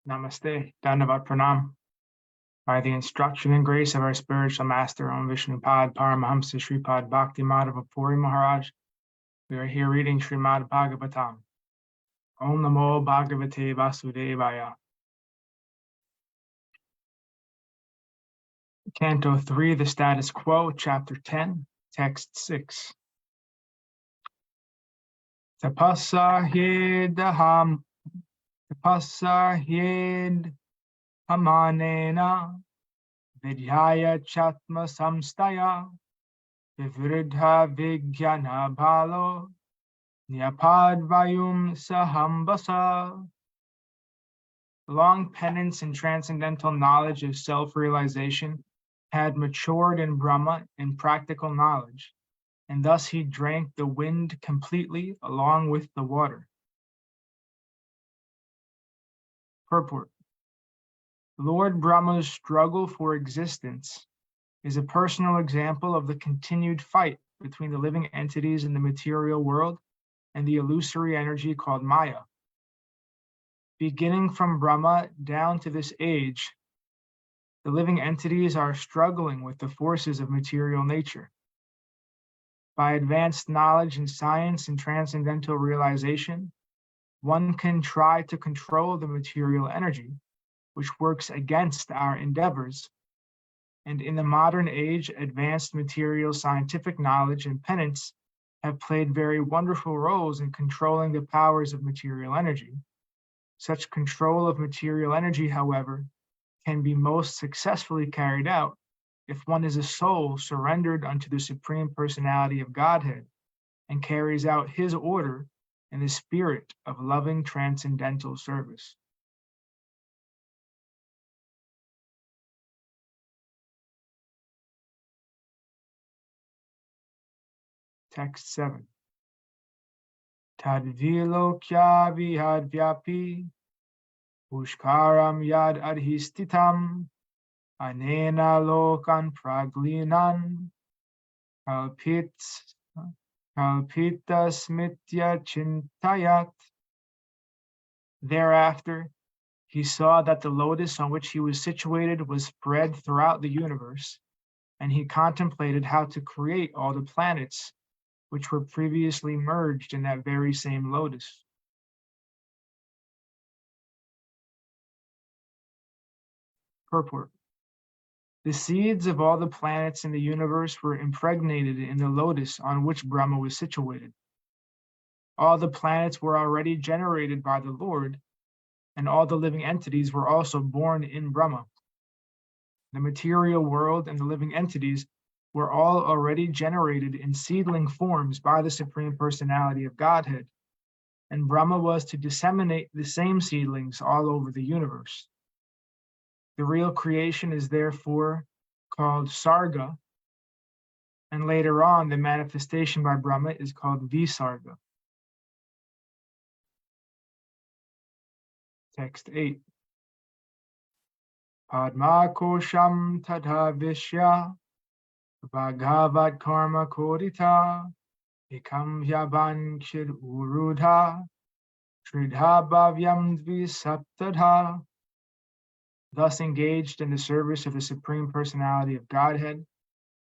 Namaste, Dandavat Pranam. By the instruction and grace of our spiritual master, Om Vishnupad Paramahamsa Shripad Bhakti Madhava Puri Maharaj, we are here reading Srimad Bhagavatam. Om Namo Bhagavate Vasudevaya. Canto 3, the Status Quo, Chapter 10, Text 6. Tapasahid hamanena Vidyaya Chatma Samstaya Vivridha Vigyana Bhalo Nyapadvayum Sahambasa. Long penance and transcendental knowledge of self-realization had matured in Brahma in practical knowledge, and thus he drank the wind completely along with the water. Purport. Lord Brahma's struggle for existence is a personal example of the continued fight between the living entities in the material world and the illusory energy called Maya. Beginning from Brahma down to this age, the living entities are struggling with the forces of material nature. By advanced knowledge in science and transcendental realization, one can try to control the material energy, which works against our endeavors. And in the modern age, advanced material scientific knowledge and penance have played very wonderful roles in controlling the powers of material energy. Such control of material energy, however, can be most successfully carried out if one is a soul surrendered unto the Supreme Personality of Godhead and carries out his order in the spirit of loving transcendental service. Text 7. Tadvilokya vihadvyapi pushkaram yad adhistitam anena lokan praglinan kalpita smitya chintayat. Thereafter, he saw that the lotus on which he was situated was spread throughout the universe, and he contemplated how to create all the planets which were previously merged in that very same lotus. Purport. The seeds of all the planets in the universe were impregnated in the lotus on which Brahma was situated. All the planets were already generated by the Lord, and all the living entities were also born in Brahma. The material world and the living entities were all already generated in seedling forms by the Supreme Personality of Godhead, and Brahma was to disseminate the same seedlings all over the universe. The real creation is therefore called Sarga, and later on the manifestation by Brahma is called Visarga. Text 8. Padma kosham tadha vishya Bhagavat karma kodita ekam yavan kshid urudha tridha bhavyam dvisaptadha. Thus engaged in the service of the Supreme Personality of Godhead,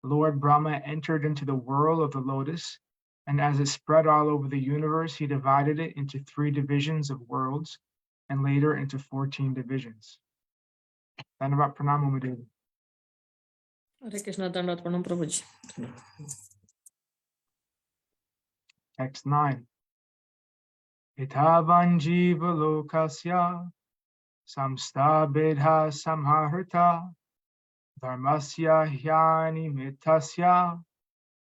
Lord Brahma entered into the whirl of the lotus, and as it spread all over the universe, he divided it into 3 divisions of worlds, and later into 14 divisions. Dandavat Pranam Umadevi. Hare Krishna, Dandavat Pranam Prabhuji. Text 9. Itavan jiva lokasya samsta bedha samharita dharmasya hyani mitasya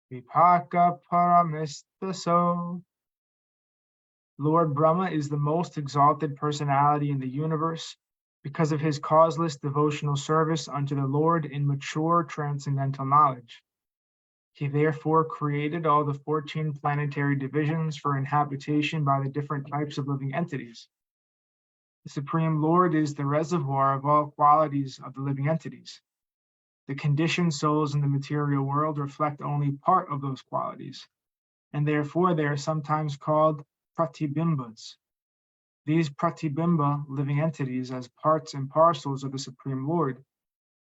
vipaka paramistaso. Lord Brahma is the most exalted personality in the universe because of his causeless devotional service unto the Lord in mature transcendental knowledge. He therefore created all the 14 planetary divisions for inhabitation by the different types of living entities. The Supreme Lord is the reservoir of all qualities of the living entities. The conditioned souls in the material world reflect only part of those qualities, and therefore they are sometimes called pratibimbas. These pratibimba, living entities, as parts and parcels of the Supreme Lord,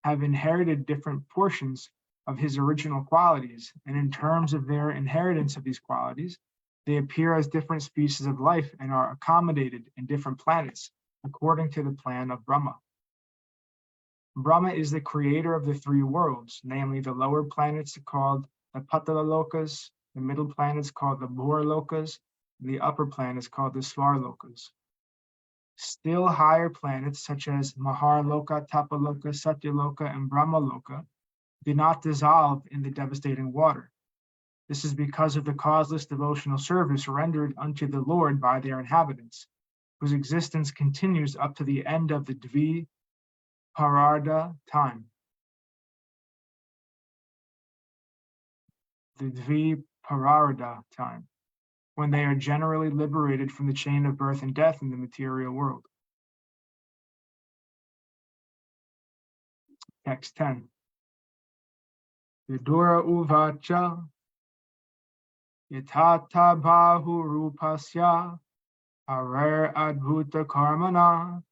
have inherited different portions of his original qualities, and in terms of their inheritance of these qualities, they appear as different species of life and are accommodated in different planets according to the plan of Brahma. Brahma is the creator of the three worlds, namely the lower planets called the Patala Lokas, the middle planets called the Bhura Lokas, and the upper planets called the Swar Lokas. Still higher planets such as Maharloka, Tapaloka, Satyaloka, and Brahmaloka do not dissolve in the devastating water. This is because of the causeless devotional service rendered unto the Lord by their inhabitants, whose existence continues up to the end of the Dvi-pararda time. The Dvi-pararda time, when they are generally liberated from the chain of birth and death in the material world. Text 10. Vidura uvacha yatata bahu rupasya harer adbhuta karmana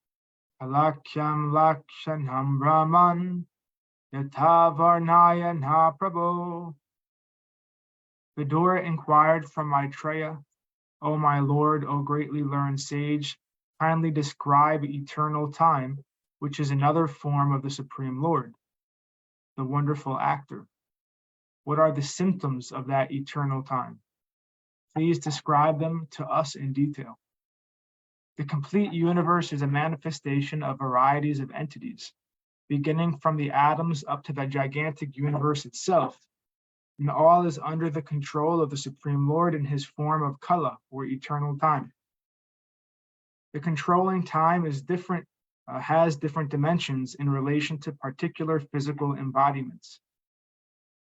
alakyam lakshanam brahman yata varnaya na prabho. Vidura inquired from Maitreya, O my lord, O greatly learned sage, kindly describe eternal time, which is another form of the Supreme Lord, the wonderful actor. What are the symptoms of that eternal time? Please describe them to us in detail. The complete universe is a manifestation of varieties of entities, beginning from the atoms up to the gigantic universe itself, and all is under the control of the Supreme Lord in his form of Kala, or eternal time. The controlling time is different, has different dimensions in relation to particular physical embodiments.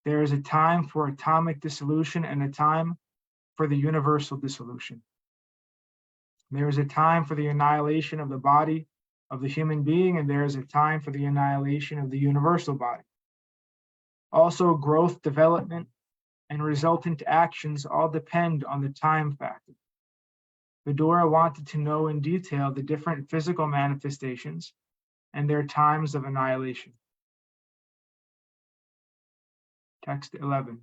There is a time for atomic dissolution and a time for the universal dissolution. There is a time for the annihilation of the body of the human being, and there is a time for the annihilation of the universal body. Also, growth, development, and resultant actions all depend on the time factor. Vidura wanted to know in detail the different physical manifestations and their times of annihilation. Text 11.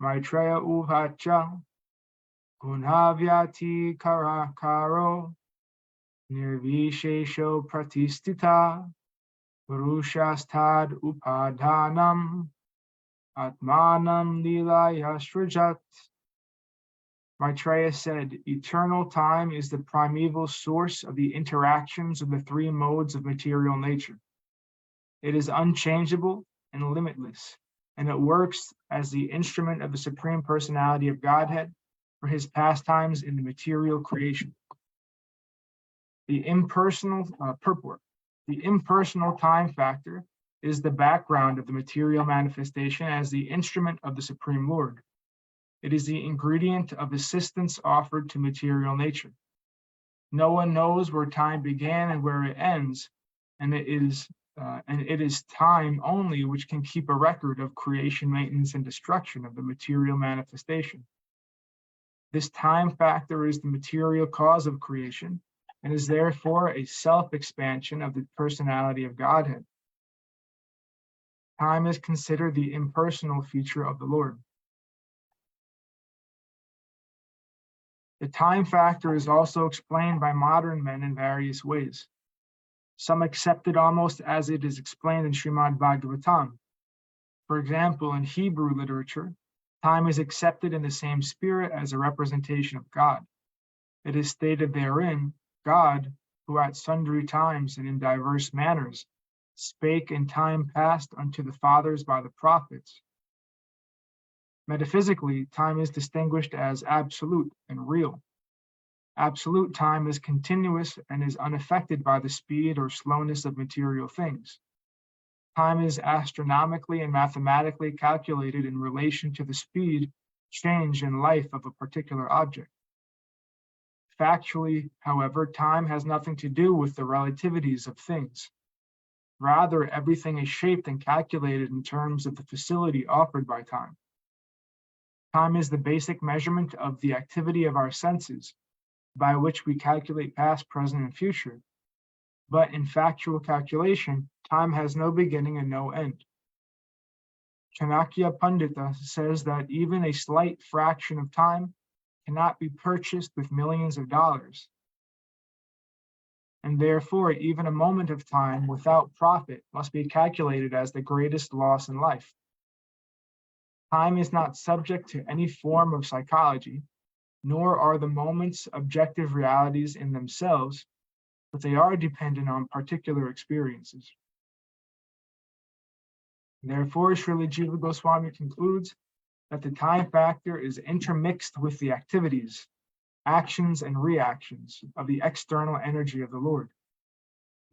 Maitreya uvacha gunavyati karakaro nirvishesho pratistita purushastad upadhanam atmanam lilaya srujat. Maitreya said, eternal time is the primeval source of the interactions of the three modes of material nature. It is unchangeable and limitless, and it works as the instrument of the Supreme Personality of Godhead for his pastimes in the material creation. The impersonal purport. The impersonal time factor is the background of the material manifestation as the instrument of the Supreme Lord. It is the ingredient of assistance offered to material nature. No one knows where time began and where it ends, and it is time only which can keep a record of creation, maintenance, and destruction of the material manifestation. This time factor is the material cause of creation and is therefore a self-expansion of the personality of Godhead. Time is considered the impersonal feature of the Lord. The time factor is also explained by modern men in various ways. Some accept it almost as it is explained in Srimad Bhagavatam. For example, in Hebrew literature, time is accepted in the same spirit as a representation of God. It is stated therein, God, who at sundry times and in diverse manners spake in time past unto the fathers by the prophets. Metaphysically, time is distinguished as absolute and real. Absolute time is continuous and is unaffected by the speed or slowness of material things. Time is astronomically and mathematically calculated in relation to the speed, change, and life of a particular object. Factually, however, time has nothing to do with the relativities of things. Rather, everything is shaped and calculated in terms of the facility offered by time. Time is the basic measurement of the activity of our senses, by which we calculate past, present, and future. But in factual calculation, time has no beginning and no end. Chanakya Pandita says that even a slight fraction of time cannot be purchased with millions of dollars. And therefore, even a moment of time without profit must be calculated as the greatest loss in life. Time is not subject to any form of psychology, nor are the moments objective realities in themselves, but they are dependent on particular experiences. Therefore, Srila Jiva Goswami concludes that the time factor is intermixed with the activities, actions, and reactions of the external energy of the Lord.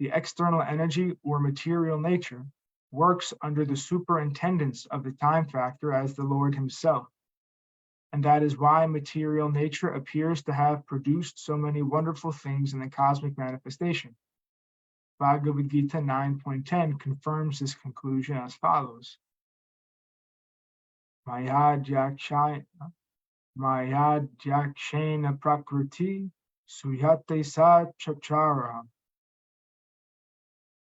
The external energy or material nature works under the superintendence of the time factor as the Lord himself. And that is why material nature appears to have produced so many wonderful things in the cosmic manifestation. Bhagavad Gita 9.10 confirms this conclusion as follows. Maya jakshena prakriti suyate sa chachara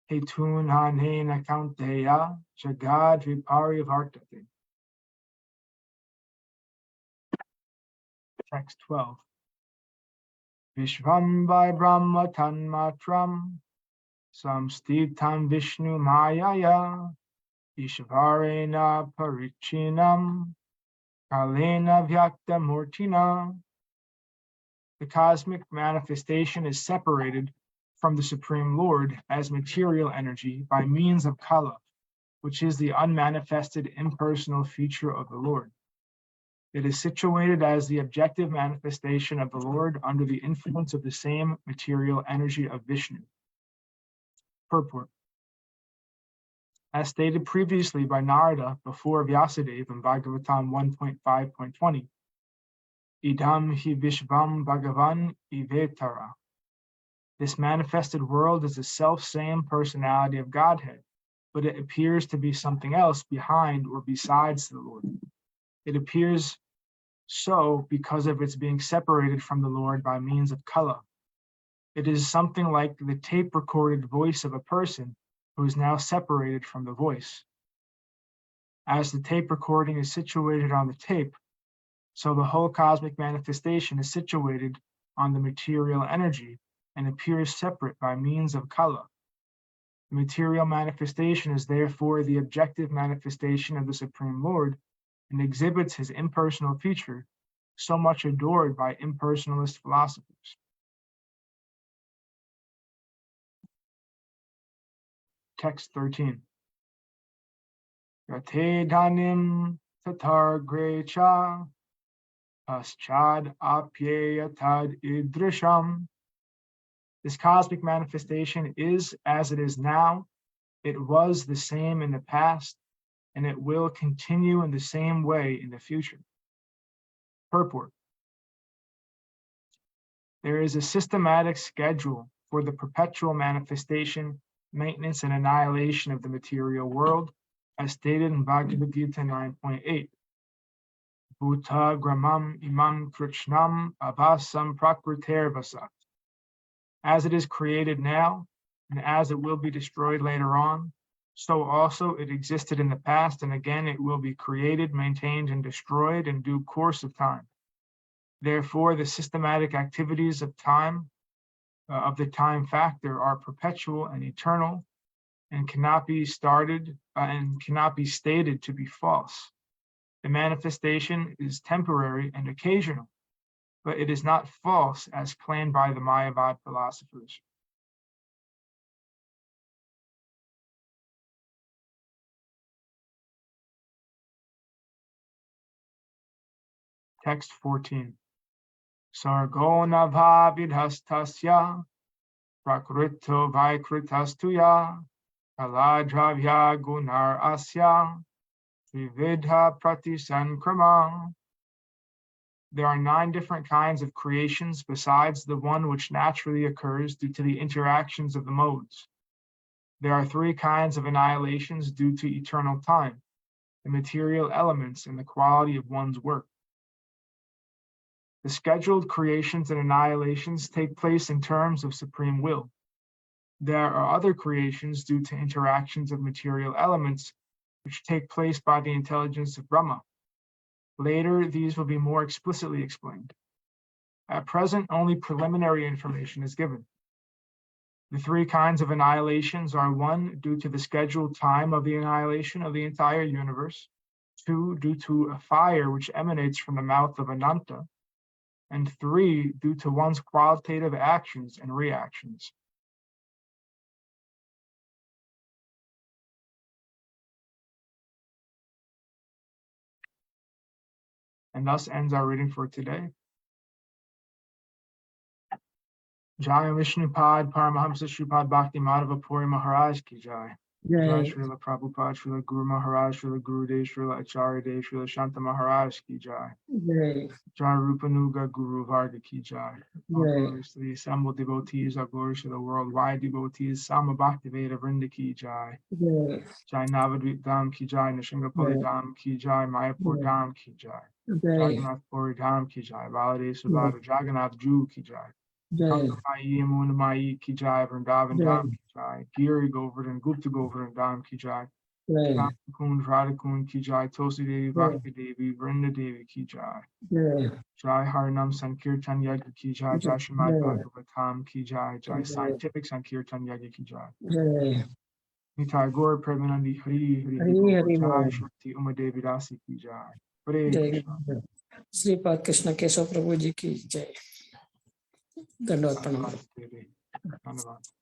hetun hanena kaunteya jagad viparivartate. Text 12. Vishvam by Brahma tanmatram samstitam Vishnu mayaya Ishvarena parichinam kalena vyakta murtina. The cosmic manifestation is separated from the Supreme Lord as material energy by means of kala, which is the unmanifested impersonal feature of the Lord. It is situated as the objective manifestation of the Lord under the influence of the same material energy of Vishnu. Purport. As stated previously by Narada before Vyasadeva in Bhagavatam 1.5.20, Idam hi Vishvam Bhagavan Ivetara. This manifested world is the self-same personality of Godhead, but it appears to be something else behind or besides the Lord. It appears so because of its being separated from the Lord by means of kala. It is something like the tape-recorded voice of a person who is now separated from the voice. As the tape recording is situated on the tape, so the whole cosmic manifestation is situated on the material energy and appears separate by means of kala. The material manifestation is therefore the objective manifestation of the Supreme Lord and exhibits his impersonal feature, so much adored by impersonalist philosophers. Text 13. Yate dhanim tatar grecha paschad apyayatad idrisham. This cosmic manifestation is as it is now, it was the same in the past, and it will continue in the same way in the future. Purport. There is a systematic schedule for the perpetual manifestation, maintenance, and annihilation of the material world, as stated in Bhagavad Gita 9.8. Bhuta gramam imam krishnam avasam prakriter vasat. As it is created now, and as it will be destroyed later on, so also it existed in the past, and again it will be created, maintained, and destroyed in due course of time. Therefore, the systematic activities of time, of the time factor, are perpetual and eternal, and cannot be started and cannot be stated to be false. The manifestation is temporary and occasional, but it is not false as claimed by the Mayavad philosophers. Text 14. Sargo nava vidhastasya prakrito vaikritastuya kaladravya gunar asya vividha pratisankrama. There are 9 different kinds of creations besides the one which naturally occurs due to the interactions of the modes. There are 3 kinds of annihilations due to eternal time, the material elements and the quality of one's work. The scheduled creations and annihilations take place in terms of supreme will. There are other creations due to interactions of material elements which take place by the intelligence of Brahma. Later, these will be more explicitly explained. At present, only preliminary information is given. The three kinds of annihilations are: 1, due to the scheduled time of the annihilation of the entire universe; 2, due to a fire which emanates from the mouth of Ananta; and 3, due to one's qualitative actions and reactions. And thus ends our reading for today. Jai Vishnupad Paramahamsa Shripad Bhakti Madhava Puri Maharaj Ki Jai. Jai Srila Prabhupada, Srila Guru Maharaj, Srila Gurudev, Srila Acharya Dev, Srila Shanta Maharaj Ki Jai. Jai Rupanuga Guru Varga Ki Jai. All glories to the assembled devotees, all glories to the worldwide devotees. Sama Bhakti Veda Vrinda Ki Jai. Jai Navadvip Dham Ki Jai, Nishingapali Dham Ki Jai, Mayapur Dham Ki Jai. Jagannath Puri Dham Ki Jai, Baladev Subhadra Jagannath Ju Ki Jai. Mai Yamuna Mai Ki Jai, Vrindavan Dham Ki Jai, Giri Govardhan, Gupta Govardhan Dham Ki Jai, Kund Radha Kund Ki Jai, Tulsi Devi, Bhakti Devi, Vrinda Devi Ki Jai, Jai Harinam Sankirtan Yagya Ki Jai, Jai Srimad Bhagavatam Ki Jai, Jai Scientific Sankirtan Yagya Ki Jai, Nitai Gaur Premanandi Hari Hari, Jai Shakti Uma Devi Dasi Ki Jai, Hare Krishna. Shripad Krishna Keshav प्रभु जी की जय। दंडवत प्रणाम। धन्यवाद।